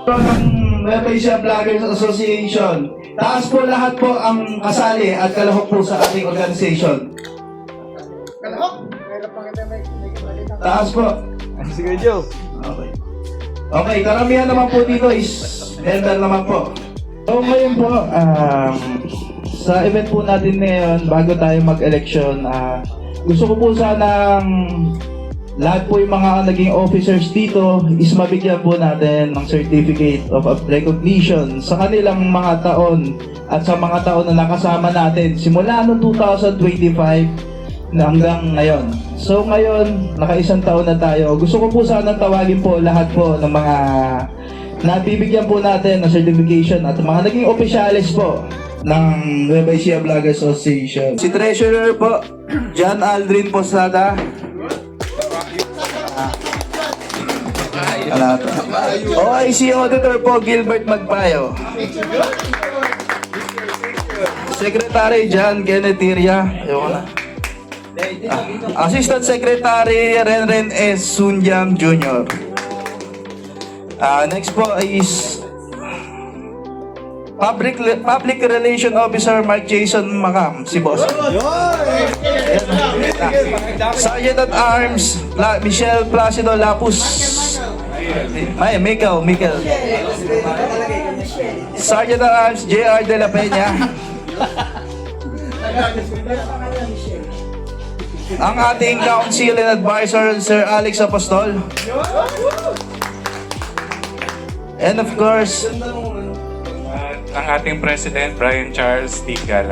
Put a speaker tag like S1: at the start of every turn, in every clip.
S1: ng Nueva Vloggers Association. Taas po lahat po ang kasali at kalahok po sa ating organization. Taas po.
S2: Sige, Joe.
S1: Okay. Okay, karamihan naman po dito is member naman po. So ngayon po, sa event po natin ngayon, bago tayo mag-election, gusto ko po sanang lahat po yung mga naging officers dito is mabigyan po natin ng certificate of recognition sa kanilang mga taon at sa mga taon na nakasama natin simula noong 2025 hanggang ngayon. So ngayon, naka-isang taon na tayo. Gusto ko po sanang tawagin po lahat po ng mga nabibigyan po natin ng certification at mga naging opisyalis po ng Nueva Vloggers Association. Si Treasurer po, John Aldrin Posada. OIC Auditor po, Gilbert Magpayo. Secretary John Geneteria. Assistant Secretary Renren S. Sunjang Jr. Next po is Public Relation Officer Mark Jason Macam, si boss. Sergeant at Arms Michelle Placido Lapus. Michael. Sergeant at Arms J.R. De La Peña. Ang ating counsel and advisor, Sir Alex Apostol. And of course,
S3: ang ating President, Brian Charles Tigala.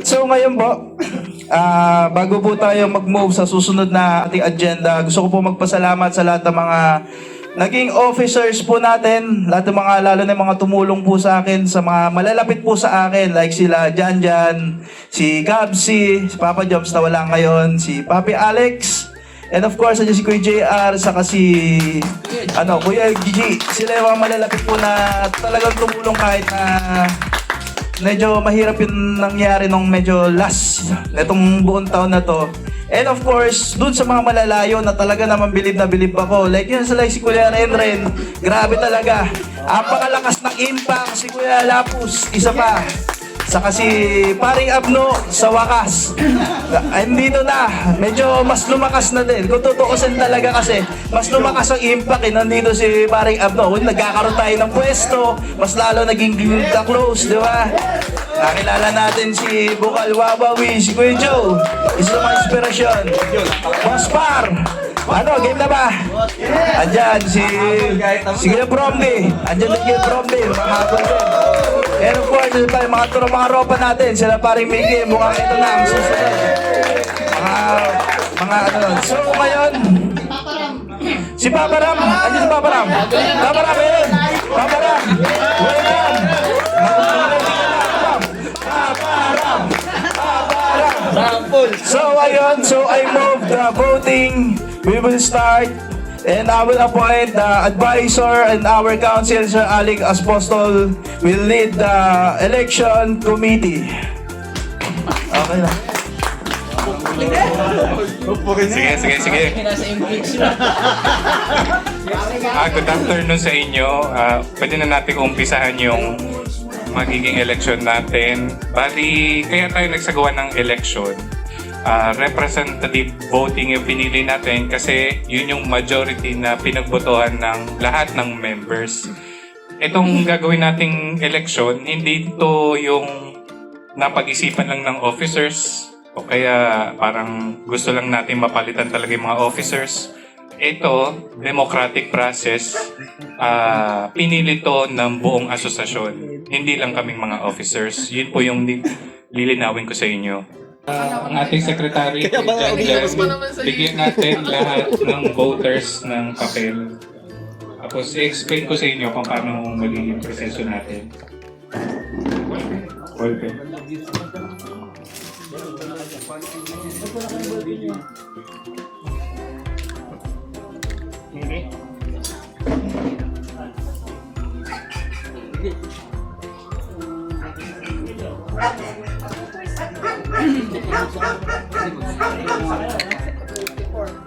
S1: So ngayon po, bago po tayo mag-move sa susunod na ating agenda, gusto ko po magpasalamat sa lahat ng mga naging officers po natin, lahat ng mga, lalo na mga tumulong po sa akin, sa mga malalapit po sa akin, like sila Janjan, si Gabsi, si Papa Jobs na wala ngayon, si Papi Alex, and of course, si Kuya JR, saka si Kuya Gigi. Sila yung mga malalapit po na talagang tumulong kahit na medyo mahirap yung nangyari nung medyo last netong buong taon na to. And of course, dun sa mga malalayo na talaga naman bilib na bilib ako. Like yun sila si Kuya Renren. Grabe talaga. Apakalakas ng impact si Kuya Lapus. Isa pa. Saka si Paring Abno sa wakas. Andito na. Medyo mas lumakas na din. Kung tutuusin talaga kasi, mas lumakas ang impact. Nandito si Paring Abno. Kung nagkakaroon tayo ng pwesto, mas lalo naging close, di ba? Nakilala natin si Bukal Wawawi, si Kuya Joe. Isa sa mga inspirasyon. Boss Par! Game na ba? Andyan si Kuya Bromley. Andyan din Kuya Bromley. Mamahapon din. And of course, mga ropa natin. Sila Paring Miggy. Mukhang ito na ang susunod. So ngayon, si Papa Ram. Andyan si Papa Ram. Papa Ram, yun. Papa Ram. Welcome. So ayun, I move the voting. We will start and I will appoint the advisor and our council, Sir Alex Apostol, will lead the election committee. Okay na.
S3: Sige. Good afternoon sa inyo. Pwede na natin umpisahan yung magiging election natin. Bali, kaya tayo nagsagawa ng election. Representative voting yung pinili natin kasi yun yung majority na pinagbotohan ng lahat ng members. Itong gagawin nating election, hindi ito yung napag-isipan lang ng officers o kaya parang gusto lang natin mapalitan talaga yung mga officers. Ito, democratic process, pinili to ng buong asosasyon. Hindi lang kaming mga officers. Yun po yung lilinawin ko sa inyo. Ang ating secretary, bigyan natin lahat ng voters ng papel. Tapos i-explain ko sa inyo kung paano magiging proseso natin. Okay.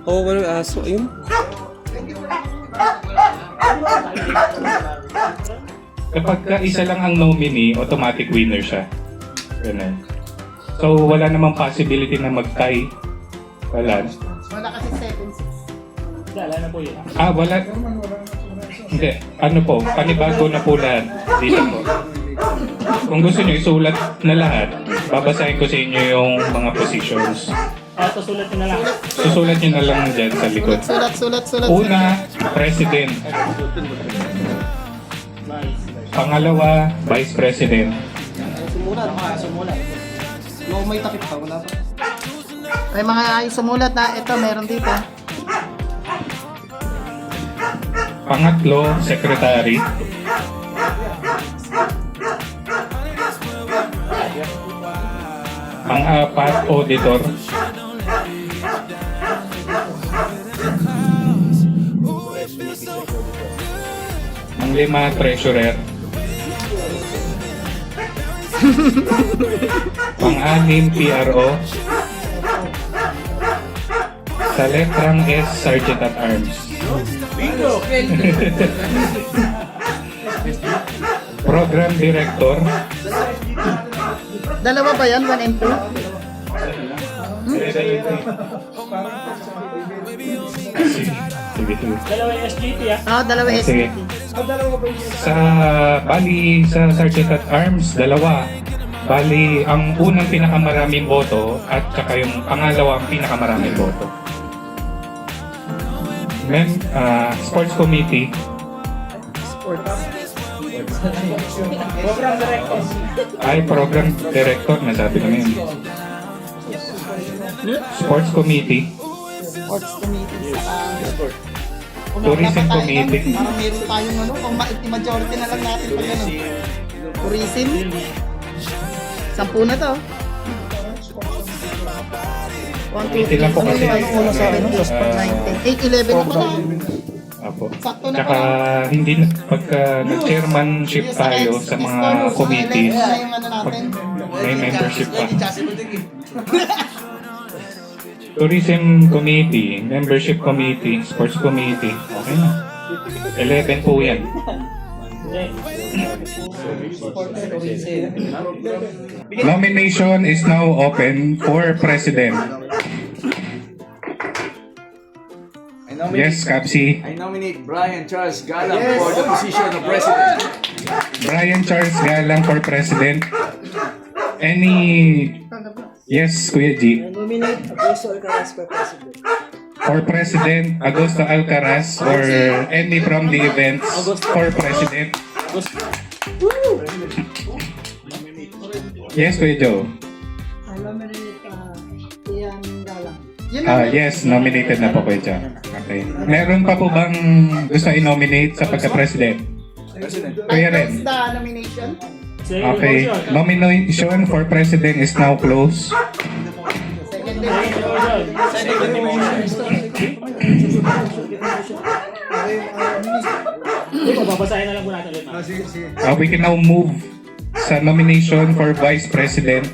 S2: Oo, walang aso. Ayun.
S3: Kapag ka isa lang ang nominee, automatic winner siya. Ganun. So, wala namang possibility na mag-tie. Wala.
S4: Wala kasi 7-6.
S3: Wala. Hindi. Ano po, panibago na po lahat. Dito po. Kung gusto nyo isulat na lahat, babasahin ko sa inyo yung mga positions. Susulat nyo na lang dyan sa likod.
S4: Sulat.
S3: Una, President. Pangalawa, Vice President.
S2: Sumulat. No, may takip pa. Wala pa.
S4: Ay mga ayos sumulat na. Ito, meron dito.
S3: Pangatlo, Secretary. Pang-apat, Auditor. Pang-lima, Treasurer. Pang-anim, PRO. Sa letrang S, Sergeant at Arms. Program Director.
S4: Dalawa ba yan? 1 and 2?
S3: Sige.
S4: Dalawa
S3: Sige.
S4: SGT.
S3: Sa Sergeant at Arms, dalawa. Bali, ang unang pinakamaraming boto at saka yung pangalawang pinakamaraming boto. Sports Committee. Program Director, nasabi ko na yun. Sports Committee.
S4: Sports Committee.
S3: Tourism Committee.
S4: Parang meron tayong ano, kung majority na lang natin pag ano. Tourism. 10 na to. 1, 2, 3,
S3: Ilan po kasi?
S4: 8, 11 na pala.
S3: Apo.
S4: Sakto na
S3: Tsaka hindi na, pagka nag-chairmanship tayo sa mga committees, may membership pa. Tourism Committee, Membership Committee, Sports Committee, okay na. 11 po yan. Nomination is now open for President. Yes, Kapsi.
S5: I nominate Brian Charles Galang for the position of President.
S3: Brian Charles Galang for President. Any... Yes, Kuya G.
S2: Nominate Augusto Alcaraz for president.
S3: For President, Augusto Alcaraz or any from the events for President. Yes, Kuya Joe.
S2: I nominate Ian Galang.
S3: Yes, nominated na po Kuya Joe. Okay. Meron pa po bang gusto i-nominate sa pagka-president? Kuya Ren.
S4: The nomination.
S3: Okay. Nomination for President is now closed.
S4: Second nomination.
S2: Babasahin na lang po natin ulit.
S3: We can now move sa nomination for Vice President.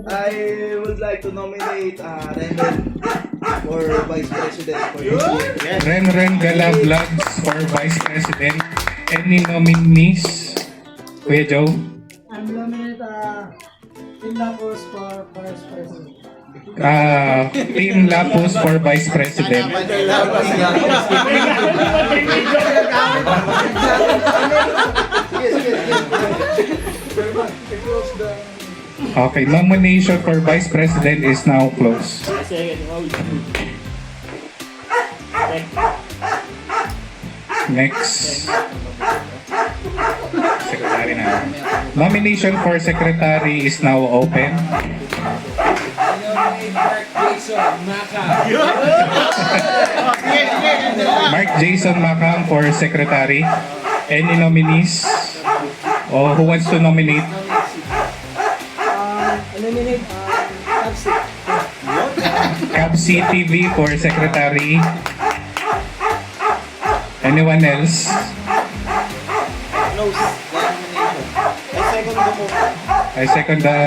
S6: I would like to nominate Rendon for Vice President for this year.
S3: Ren Gala Vlogs for Vice President. Any nominees? Kuya Joe?
S2: I'm nominate Tim Lapos for vice president.
S3: Team Lapus for Vice President. Okay, nomination for Vice President is now closed. Next. Secretary na. Nomination for Secretary is now open. Mark Jason Macam for Secretary. Any nominees? Or who wants to nominate?
S2: Nominate
S3: Cabsi TV for Secretary. Anyone else? I second the...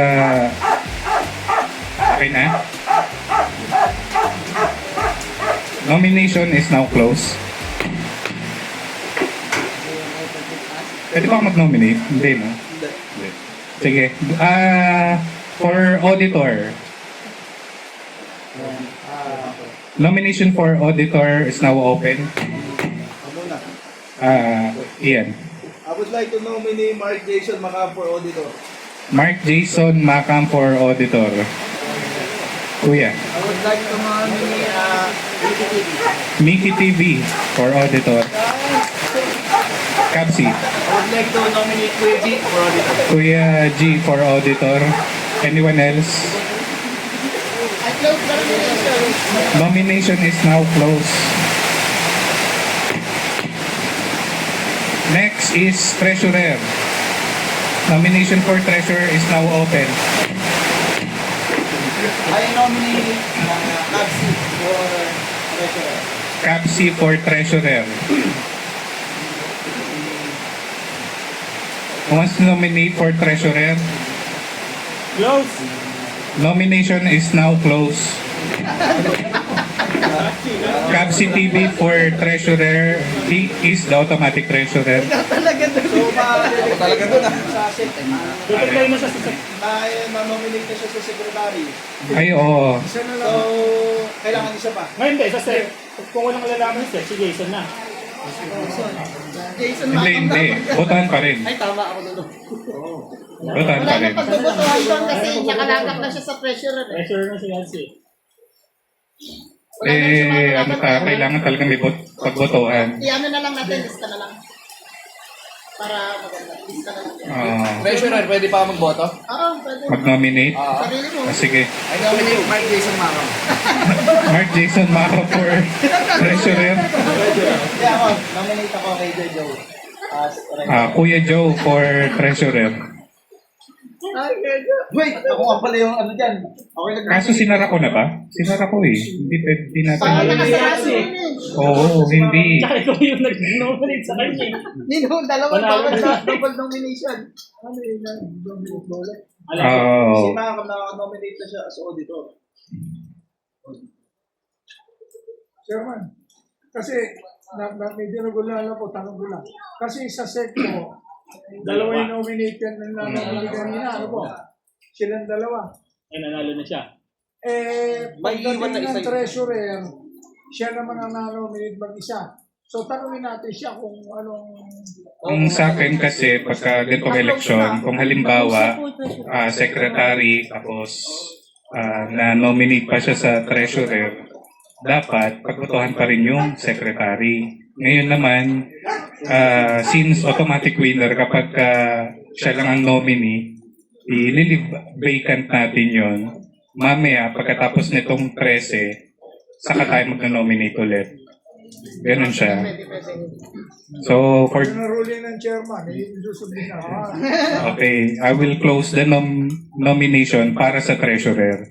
S3: Okay na? Nomination is now closed. Pwede ba ako mag-nominate? Hindi, no? Hindi. Sige. For auditor. Nomination for auditor is now open. Ian.
S6: I would like to nominate Mark Jason Macam for auditor.
S3: Mark Jason Macam for auditor. Kuya.
S4: I would like to nominate
S3: Mickey TV for auditor. Kapsi.
S5: I would like to nominate Kuya G for auditor.
S3: Kuya G for auditor. Anyone else?
S4: I close the nomination.
S3: Nomination is now closed. Next is treasurer. Nomination for treasurer is now open.
S4: I nominate Kapsi for treasurer.
S3: Kapsi for treasurer. Who wants to nominate for treasurer?
S2: Close.
S3: Nomination is now closed. Kapsi TV for treasurer. He is the automatic treasurer.
S4: Talaga doon.
S5: Talaga doon ah.
S2: Tutugay mo siya sa
S6: Na-nominate na siya sa secretary.
S3: Ay, oo.
S6: So, kailangan isa pa.
S2: Ngayon, hindi. Sa step. Kung walang lalaman step, si Jason na.
S4: Jason
S3: Hindi,
S4: Macam
S3: hindi.
S4: dapat.
S3: Botohan pa rin.
S4: Ay, tama ako doon.
S3: Botohan pa
S7: Wala
S3: rin.
S7: na pagbubutuhan doon kasi nakalagak na siya sa treasurer. Eh.
S2: Treasurer na si Nancy.
S3: Kailangan talagang may pagbotohan.
S7: I-ano na lang natin, lista na lang. Para maganda. Lista na lang.
S5: Treasurer, pwede pa ako magboto?
S7: Oo, pwede.
S3: Mag-nominate?
S7: Sarili mo.
S3: Sige.
S5: I nominate Mark Jason Macam.
S3: Mark Jason Macam for treasurer.
S6: Kaya ako, nominate ako kay Jojo. As
S3: Kuya Joe for treasurer.
S6: Wait, ako nga pala yung ano dyan. Ako yung
S3: Kaso sinara ko na ba? Sinara ko eh. Hindi natin.
S7: Para nakasarado
S2: Kasi.
S7: yun eh.
S3: Oo, hindi.
S2: Tsaka ikaw yung nag-nominate sa kanya.
S4: Nino, dalawang
S2: Panalo
S4: bawal
S2: na.
S4: sa double nomination.
S6: Ano yun?
S2: Alam ko.
S3: Oo.
S6: Si Macam na-nominate na siya as auditor.
S8: Chairman, kasi medyo nagulala po, tanong ko lang. Kasi sa SECO, dalawa yung nominated na nominate kanina, ano po? Silang dalawa.
S2: Ay, nanalo na siya.
S5: May iwan na
S8: Pagdating ng
S5: isa.
S8: treasurer, siya naman ang na-nominate mag-isa. So tanungin natin siya kung anong...
S3: Ang sa akin kasi pagka ganitong eleksyon, kung halimbawa secretary tapos na-nominate pa siya sa treasurer, dapat pagbotohan pa rin yung secretary. Ngayon naman, since automatic winner kapag siya lang ang nominee, i-leave vacant natin yon. Mamaya, pagkatapos nitong 13, saka tayo mag-nominate ulit. Ganun siya. So, for...
S8: Yung ruling ng chairman, susundin na.
S3: Okay, I will close the nomination para sa treasurer.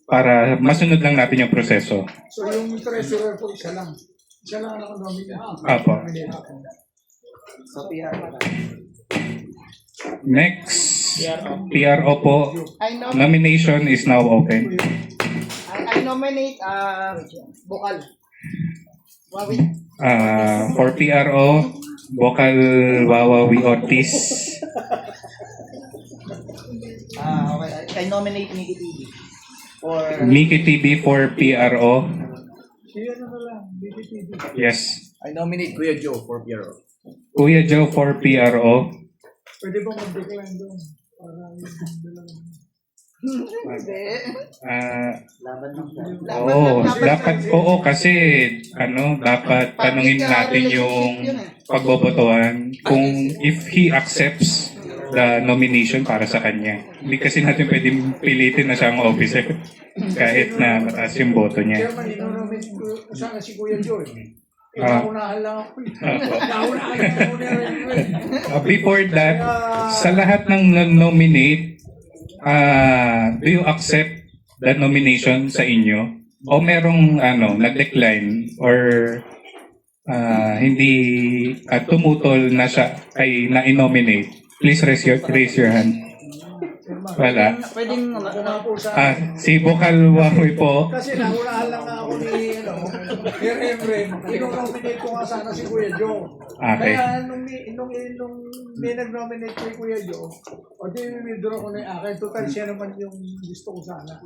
S3: Para masunod lang natin yung proseso.
S8: So yung treasurer po isa lang. Siya lang ang nominate.
S3: Apo. Next, PRO po. Nomination is now open.
S7: I nominate Bukal. Wawi.
S3: For PRO, Bokal Wawawi Ortiz.
S4: Okay, I nominate Mickey TV. For
S3: Mickey TV for PRO.
S8: Siya na lang, BTTD.
S3: Yes.
S5: I nominate Kuya Joe for PRO.
S3: Kuya Joe for PRO.
S8: Pwede ba mag-decline doon? Para yung dalawa.
S3: Oo, kasi dapat tanungin natin yung pagbobotohan kung if he accepts the nomination para sa kanya. Hindi kasi natin pwedeng pilitin na siya ang officer kahit na mataas yung boto niya.
S8: Chairman, inonominate ko sana si Kuya Joy. Naunahan lang ako. Naunahan lang ako.
S3: Before that, sa lahat ng nominate, do you accept the nomination sa inyo? O merong nag-decline or hindi tumutol na siya ay na-nominate? Please raise your hand. Wala.
S4: Pwedeng
S2: Ako nga po sa...
S3: Si Bokal Wahoy po.
S2: Kasi nahulaan lang nga ako ni Efren. Ino-nominate ko nga sana si Kuya Joe.
S3: Okay.
S2: Kaya nung may nag-nominate kay Kuya Joe, o di withdraw ko na yung akin. Total siya naman yung gusto ko sana.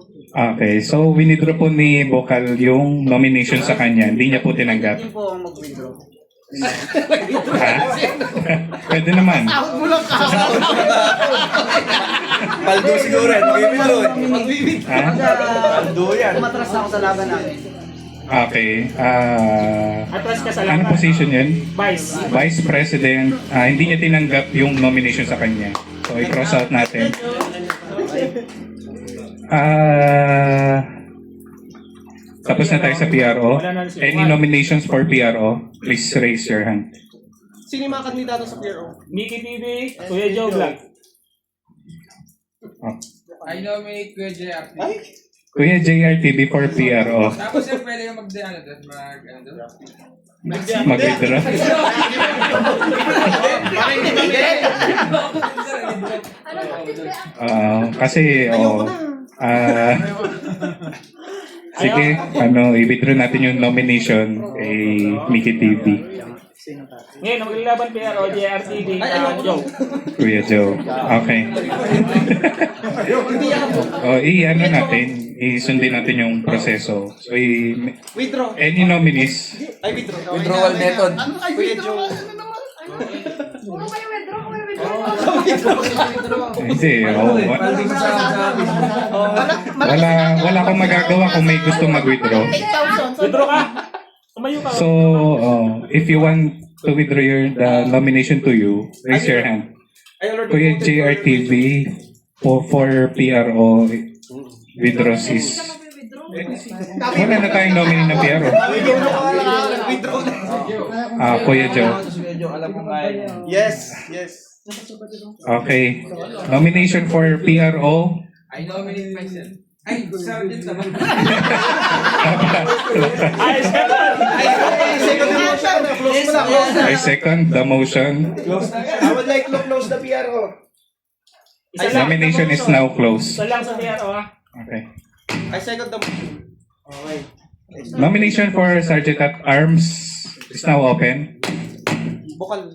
S3: Okay, so winidraw po ni Bokal yung nomination sa kanya. Hindi niya po tinanggap.
S4: Hindi po ang mag-withdraw.
S3: Ha? Pwede naman.
S6: Paldo siguro yan. Mag-ibigro eh.
S3: Ha?
S6: Paldo yan.
S4: Umatras na ako sa laban namin.
S3: Okay.
S9: Atras ka sa
S3: Anong position yun?
S9: Vice.
S3: Vice President. Hindi niya tinanggap yung nomination sa kanya. So, i-cross out natin. Tapos na tayo sa PRO. Any nominations for PRO? Please raise your hand.
S7: Sino yung mga kandidato sa PRO?
S9: Mickey TV, Kuya Joe Vlog.
S3: Oh.
S5: I nominate Kuya JRT.
S3: Kuya JRTV for PRO.
S5: Tapos yung pwede yung mag-ano doon,
S3: Mag-withdraw. Kasi, sige, i-withdraw natin yung nomination kay Mickey TV.
S9: Ngayon, ang maglalaban PRO, JRTV, Joe.
S3: Kuya Joe. Okay. Ano natin, isundin natin yung proseso. So,
S7: Withdraw.
S3: any nominees?
S7: Ay, withdraw.
S5: Withdrawal method.
S7: Ano ay withdraw? Ano naman?
S10: Puro kayo withdraw.
S3: Hindi. Wala akong magagawa kung may gusto mag-withdraw.
S7: 8,000.
S9: Withdraw ka. Tumayo ka.
S3: So, if you want to withdraw the nomination to you, raise your hand. Kuya JRTV for PRO withdraws his... Wala na tayong nominee ng PRO. Kuya Joe.
S6: Yes.
S3: Okay. Nomination for PRO.
S5: I nominate myself. Ay, Sergeant naman.
S9: Ay, second.
S3: I second the motion.
S6: I would like to close the PRO.
S9: Isa lang.
S3: Nomination is now closed.
S9: Isa lang sa PRO, ha?
S3: Okay.
S6: I second the
S3: Nomination for Sergeant at Arms is now open.
S6: Bukal.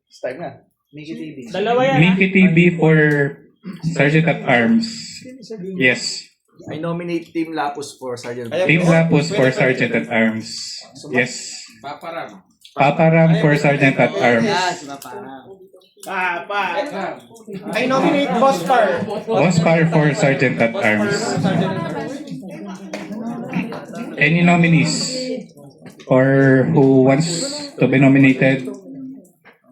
S6: Start na. Mickey TV.
S9: Dalawa yan, ha?
S3: Mickey TV for Sergeant at Arms. Yes.
S5: I nominate Team Lapus for Sergeant.
S3: Team Lapus for Sergeant at Arms. Yes.
S5: Paparam.
S3: Paparam for Sergeant at Arms.
S7: I nominate Bospar.
S3: Bospar for Sergeant at Arms. Any nominees? Or who wants to be nominated?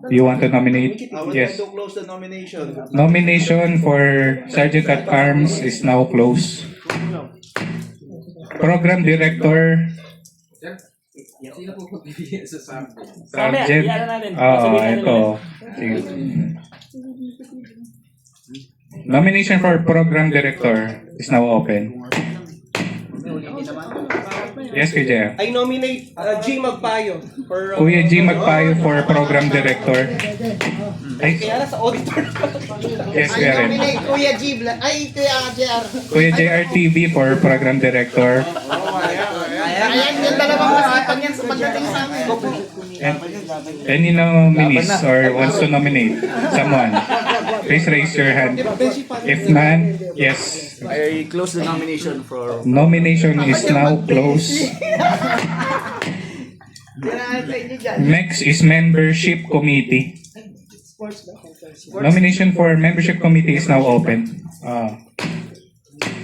S3: Do you want to nominate?
S6: I would
S3: Yes.
S6: like to close the nomination.
S3: Nomination for Sergeant at Arms is now closed. Program Director,
S5: Sino po magbibigay sa subject?
S3: Sergeant.
S9: Iyan na natin.
S3: Oo,
S9: Sabihin natin
S3: ito. Sige. Nomination for Program Director is now open. Yes, Kuya.
S7: I nominate G. Magpayo for...
S3: Kuya G. Magpayo for Program Director. Ay,
S7: Kaya sa auditor.
S3: yes, Kuya rin.
S7: Kuya G. Ay, Kuya JR.
S3: Kuya JRTV for Program Director.
S7: Ayan, yung dalawang masipan yan sa pagdating sa amin.
S3: And any nominees or wants to nominate someone? Please raise your hand. If none, yes.
S5: I close the nomination for...
S3: Nomination is now closed. Next is Membership Committee. Nomination for Membership Committee is now open.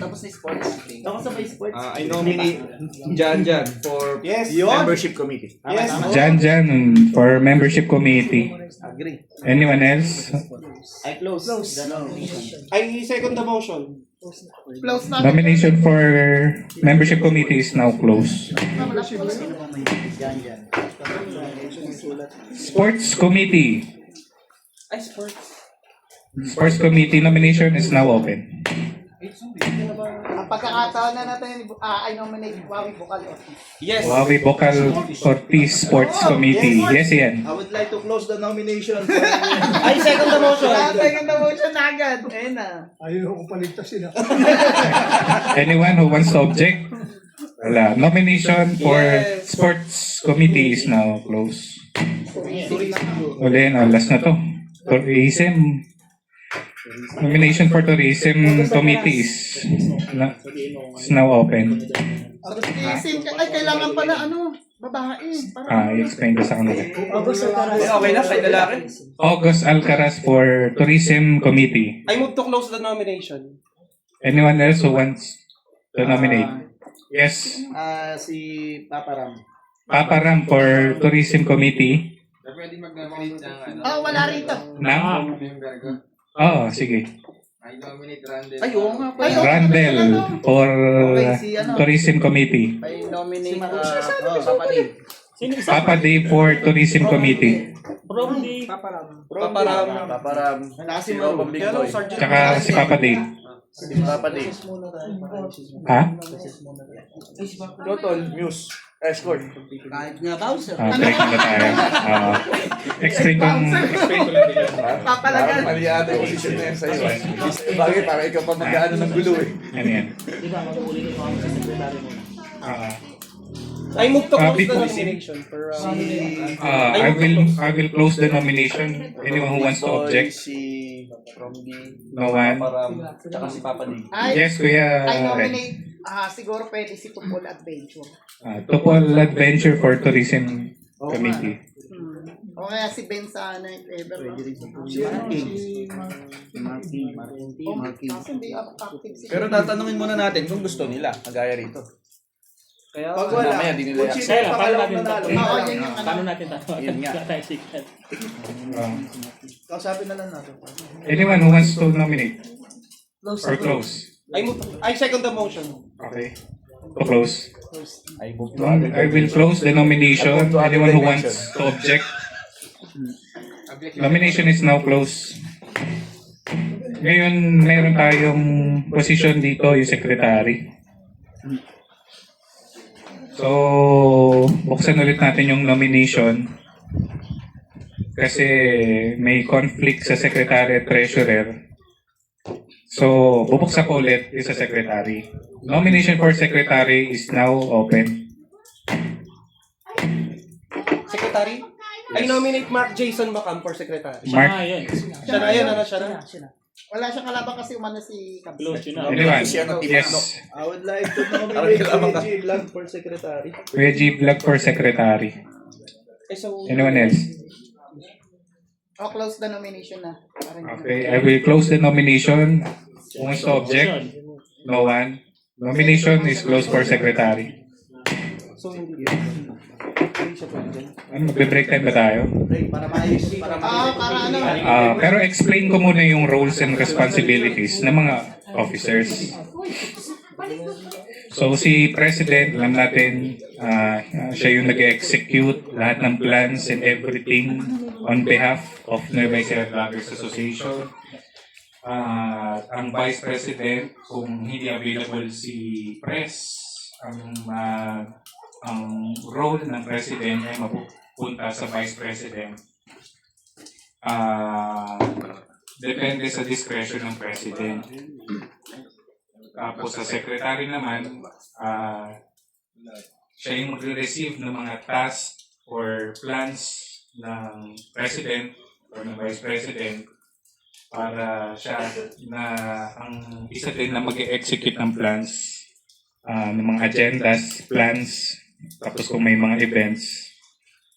S4: Tapos na sports.
S7: Ako sa may sports.
S5: I nominate Jan for Membership Committee.
S3: Jan for Membership Committee.
S6: Agree.
S3: Anyone else?
S6: I close.
S7: I second the motion. Close na.
S3: Nomination for Membership Committee is now closed. Sports Committee.
S7: Ay, sports.
S3: Sports Committee nomination is now open.
S4: Ang pagkakataon na natin, I nominate Wawi Vocal Ortiz.
S5: Yes.
S3: Wawi Vocal Ortiz Sports Committee. Yes, yan.
S6: I would like to close the nomination for
S7: Ay, second the motion.
S4: Second the motion na agad. Ayun na.
S8: Ayaw ko paligtas sila.
S3: Anyone who wants to object? Wala. Nomination for Sports Committee is now closed. Uli na, last na to. Tourism. Nomination for Tourism Committee is now open.
S4: Tourism, ay kailangan pala babae.
S3: I-explain ko sa kanila.
S5: Okay na, kahit lalaki.
S3: August Alcaraz for Tourism Committee.
S7: I move to close the nomination.
S3: Anyone else who wants to nominate? Yes.
S6: si Papa Ram.
S3: Papa Ram for Tourism Committee.
S5: Pwede mag-nominate ng
S4: Wala rito.
S3: Na? Oo, sige.
S5: I nominate Randall.
S4: Ay, oo nga pala.
S3: Randall for
S4: Okay, si
S3: Tourism Committee.
S4: I nominate,
S6: Papa Dave.
S9: Sino isa?
S3: Papa Dave for Tourism Committee.
S9: Probably.
S5: Papa Ram.
S6: Nasi
S5: Robin Big Boy.
S3: Tsaka si Papa Dave.
S6: Papa Dave.
S3: Ha?
S6: Total, Muse. Escort.
S4: kahit nga Bowser.
S3: Break na tayo. Explain ko lang din.
S4: Papalagan.
S5: Mali ata yung position na yan sa'yo. Bagay, para ikaw pa mag-ano ng gulo eh.
S3: Ano yan?
S7: I move to close the
S3: Before-
S7: nomination for
S3: I will close the nomination. Anyone who wants to object?
S6: Si Romby.
S3: No one?
S6: Tsaka si Papa Dave.
S3: Yes, Kuya
S4: I
S3: Red.
S4: nominate, siguro pwede si Tupol Adventure.
S3: Tupol Adventure for Tourism Committee.
S4: O kaya si Ben sana, if ever. Kasi hindi active si
S5: Pero tatanungin muna natin kung gusto nila, kagaya rito.
S6: Pag wala,
S5: Mamaya, di nila
S6: kung sino
S9: Kaya
S6: yung
S9: lang, paano
S6: pangalawang
S9: natin
S6: nanalo.
S4: Oo, yan yung
S9: Paano natin tayo?
S5: Yun nga.
S9: Wala tayo sikat.
S6: Kausapin na lang natin.
S3: Anyone who wants to nominate? Or close?
S7: I second the motion.
S3: Okay. To close. I will close the nomination. Anyone who wants to object? Nomination is now closed. Ngayon, meron tayong position dito, yung secretary. So, buksan ulit natin yung nomination. Kasi may conflict sa secretary at treasurer. So, bubuksan ko ulit yung sa secretary. Nomination for secretary is now open.
S7: Secretary? I nominate Mark Jason Macam for secretary.
S3: Mark,
S9: Yun.
S7: Siya na yun, siya na.
S4: Wala siyang kalaban kasi umano si Kablo.
S9: Close yun na.
S3: anyone? Yes.
S6: I would like to nominate Kuya G. Vlog for secretary.
S3: Kuya G. Vlog for secretary. Anyone else?
S4: Close the nomination na.
S3: Okay, I will close the nomination. Who wants to object? No one. Nomination is closed for secretary. Ano, magbe-break time ba tayo?
S6: Break, para maayos. Para
S4: Para ano?
S3: Pero explain ko muna yung roles and responsibilities ng mga officers. So si President, alam natin, siya yung nag-execute lahat ng plans and everything on behalf of Nueva Ecija Vloggers Association. Ang Vice President, kung hindi available si Press, ang role ng President ay mapupunta sa Vice President. Depende sa discretion ng President. Tapos sa Secretary naman, siya yung magre-receive ng mga tasks or plans ng President or ng Vice President para siya na ang isa din na mag-execute ng plans, ng mga agendas, plans, tapos kung may mga events.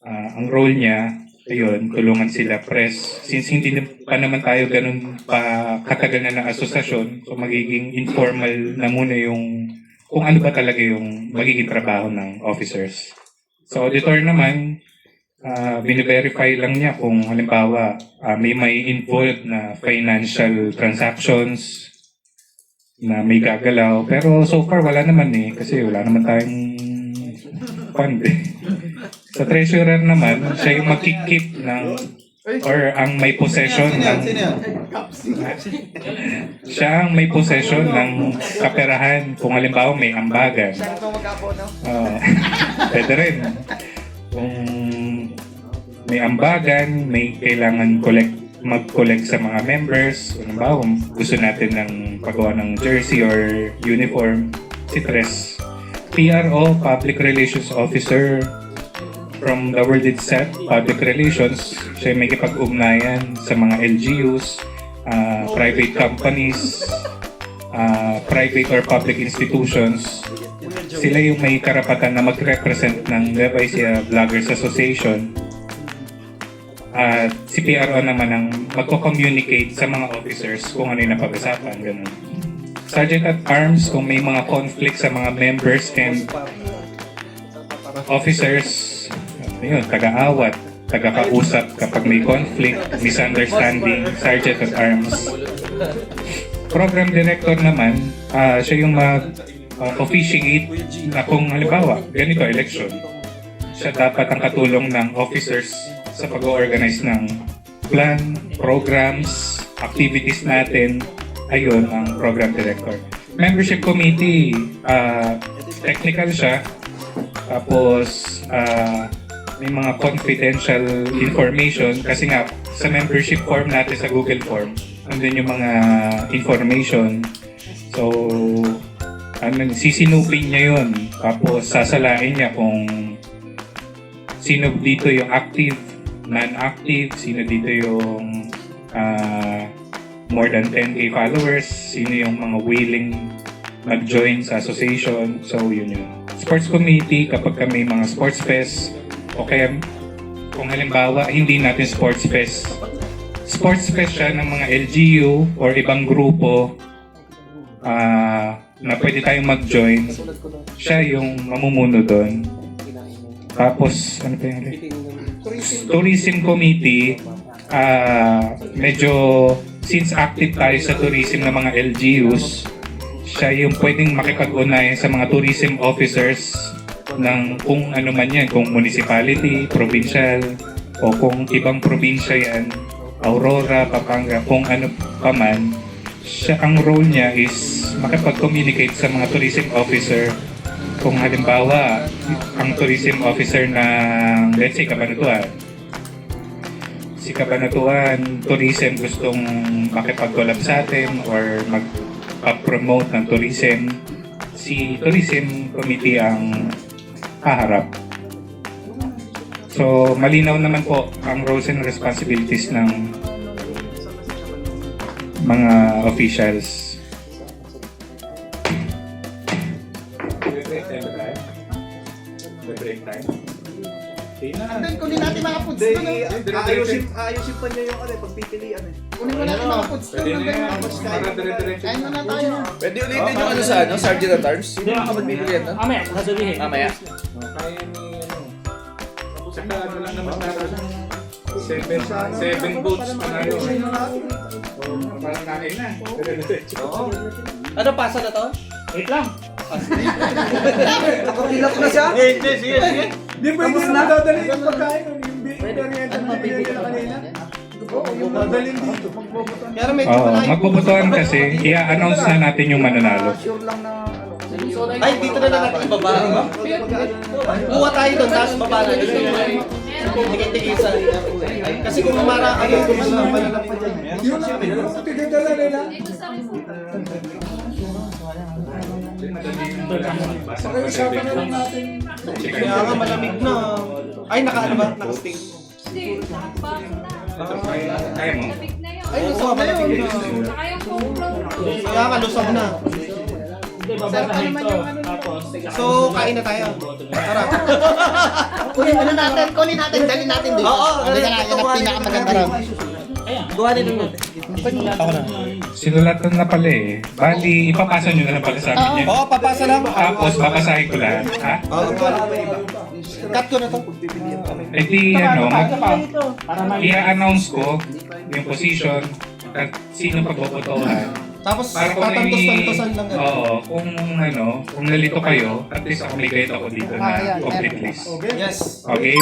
S3: Ang role niya, ayun, tulungan sila press. Since hindi pa naman tayo ganun pa katagal na ng asosasyon, so magiging informal na muna yung kung ano ba talaga yung magiging trabaho ng officers. So auditor naman, bine-verify lang niya kung halimbawa may involved na financial transactions na may gagalaw. Pero so far wala naman kasi wala naman tayong fund Sa treasurer naman, siya yung mag-keep ng or ang may possession ng siya ang may possession ng kaperahan kung halimbawa may ambagan. Pwede rin. Kung may ambagan, may kailangan mag-collect sa mga members. Halimbawa, gusto natin ng paggawa ng jersey or uniform, si Tres. PRO, Public Relations Officer, from the word itself, public relations, siya may kipag-ugnayan sa mga LGUs, private companies, private or public institutions. Sila yung may karapatan na mag-represent ng Nueva Ecija Vloggers Association. At si PRO naman ang magko-communicate sa mga officers kung ano yung napag-usapan. Ganun. Sergeant at Arms, kung may mga conflict sa mga members and officers, yun, taga-awat, taga-kausap kapag may conflict, misunderstanding, Sergeant at Arms. Program Director naman, siya yung mag-officiate na kung halimbawa, ganito, election. Siya dapat ang katulong ng officers sa pag-organize ng plan, programs, activities natin. Ayun ang Program Director. Membership Committee, technical siya. Tapos, may mga confidential information kasi nga sa membership form natin sa Google Form, andun yung mga information. So, sisinupin niya yun. Tapos, sasalain niya kung sino dito yung active, non-active, sino dito yung more than 10K followers, sino yung mga willing mag-join sa association. So, yun yun. Sports Committee, kapag may mga sports fest, o kaya kung halimbawa hindi natin sports fest siya ng mga LGU or ibang grupo na pwede tayong mag-join, siya yung mamumuno doon. Tapos, ano pa yung Tourism Committee, medyo since active tayo sa tourism ng mga LGUs, siya yung pwedeng makipag-ugnayan sa mga tourism officers ng kung ano man yan, kung municipality, provincial, o kung ibang probinsya yan, Aurora, Pampanga, kung ano pa man, siya, ang role niya is makipag-communicate sa mga tourism officer. Kung halimbawa, ang tourism officer ng, let's say, Cabanatuan, si Cabanatuan Tourism gustong makipag-collab sa atin or mag-promote ng tourism, si Tourism Committee ang haharap. So, malinaw naman po ang roles and responsibilities ng mga officials.
S4: And then, kunin natin mga foods
S6: Hindi,
S4: doon.
S6: ayusin pa niya yung pagpipilian eh.
S4: Kunin mo natin mga foods doon. Kain muna tayo.
S5: Pwede ulitin yung ano sa Sergeant at Arms? Sino yung kapag-bibigyan na?
S9: Mamaya, sasabihin.
S5: Mamaya.
S3: Kaya ni saka ano lang naman natin. 7 votes panalo. Parang kain na.
S6: Ano, pasa na to?
S9: Wait lang.
S6: Nakapilap na siya? Sige.
S8: Di ba hindi naman dadalhin yung pagkain? Yung merienda na binigyan nila kanina? Oo, yung dadalhin dito. Magbobotan.
S4: Pero medyo malayo.
S3: Magbubutuan kasi, i-announce na natin yung mananalo.
S8: Sure lang na ano.
S6: Ay, dito na lang natin ibaba. Kuha tayo doon, tapos baba na. Tigil-tigil sa... Kasi kung mara, kung ano, malalang pa dyan.
S8: Yun lang, yung tinadala nila. Pag-isapan na lang natin.
S6: Kaya nga malamig na. Ay, naka-ano ba? Naka-sting.
S10: Hindi, nakapasok na.
S3: Kaya mo?
S10: Lamig na yun.
S6: Ay, lusog na yun.
S10: Saka yung GoPro.
S6: Kaya nga, lusog na.
S9: Hindi, babasahin to. Tapos,
S6: So, kain na tayo. Tara.
S4: Kunin natin, dalhin natin dito.
S6: Oo,
S4: Yan ang pinakamaganda raw.
S6: Gawa din naman.
S3: Sinulatan na pala eh. Bali, ipapasa nyo na lang pala sa akin yan.
S6: Oo, papasa lang.
S3: Tapos, babasahin ko lahat. Ha?
S6: Oo, cut ko na to.
S3: Eh di, ano,
S9: para mali.
S3: i-announce ko yung position at sino pagbobotohan.
S6: Tapos,
S3: Para kung
S6: tatantos-tantosan lang.
S3: Oo, kung nalito kayo, at least ako may guide ako dito na complete list.
S6: Yes.
S3: Okay?